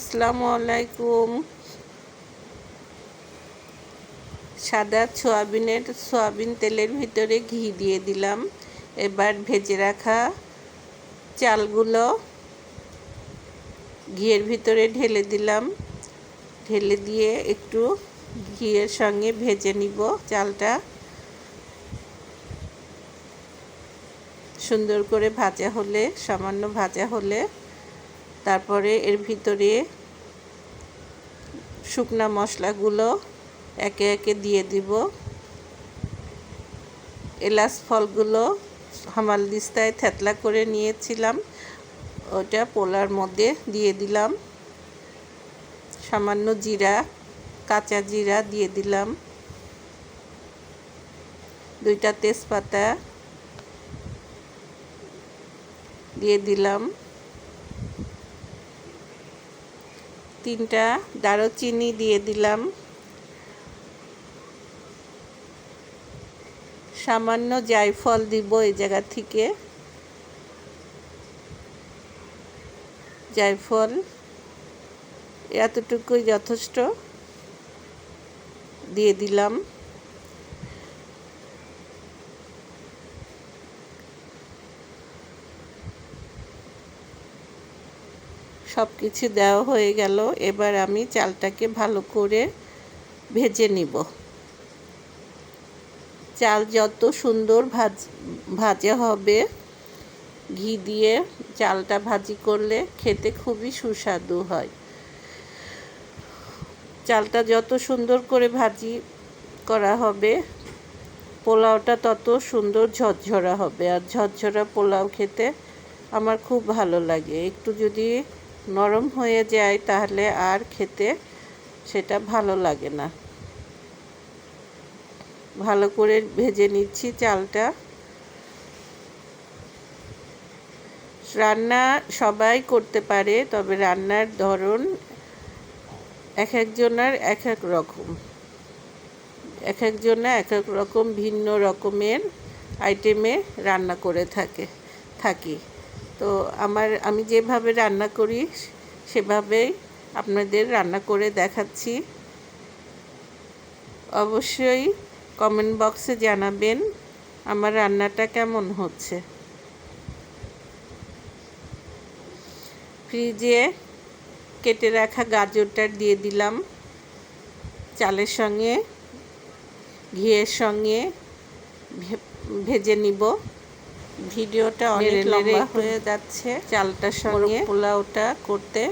আসসালামু আলাইকুম। সাদা সয়াবিন তেলের ভিতরে ঘি দিয়ে দিলাম। এবার ভেজে রাখা চালগুলো ঘিয়ের ভিতরে ঢেলে দিলাম। ঢেলে দিয়ে একটু ঘিয়ের সঙ্গে ভেজে নিব। চালটা সুন্দর করে সামান্য ভাজা হলে তারপরে এর ভিতরে শুকনা মশলাগুলো একে একে দিয়ে দিব। এলাচ ফলগুলো হামালদিস্তায় থেতলা করে নিয়েছিলাম, ওটা পোলার মধ্যে দিয়ে দিলাম। সামান্য কাঁচা জিরা দিয়ে দিলাম। 2টা তেজপাতা দিয়ে দিলাম। 3টা দারুচিনি দিয়ে দিলাম। সামান্য জায়ফল দিব এই জায়গা থেকে। জায়ফল এতটুকুই যথেষ্ট দিয়ে দিলাম। সব কিছু দেওয়া হয়ে গেল। এবার আমি চালটাকে ভালো করে ভেজে নিব। চাল যত সুন্দর ভাজা হবে, ঘি দিয়ে চালটা ভাজি করলে খেতে খুবই সুস্বাদু হয়। চালটা যত সুন্দর করে ভাজি করা হবে, পোলাওটা তত সুন্দর ঝরঝরা হবে। আর ঝরঝরা পোলাও খেতে আমার খুব ভালো লাগে। একটু যদি নরম হয়ে যায় তাহলে আর খেতে সেটা ভালো লাগে না। ভালো করে ভেজে নিচ্ছি চালটা। রান্না সবাই করতে পারে, তবে রান্নার ধরন এক একজনের এক এক রকম। এক একজনে এক এক রকম ভিন্ন রকমের আইটেমে রান্না করে থাকি। তো আমি যেভাবে রান্না করি সেভাবেই আপনাদের রান্না করে দেখাচ্ছি। অবশ্যই কমেন্ট বক্সে জানাবেন আমার রান্নাটা কেমন হচ্ছে। ফ্রিজে কেটে রাখা গাজরটা দিয়ে দিলাম। চালের সঙ্গে ঘিয়ের সঙ্গে ভেজে নিব। ভিডিওটা অনেক লম্বা হয়ে যাচ্ছে। চালটার সঙ্গে পোলাওটা করতে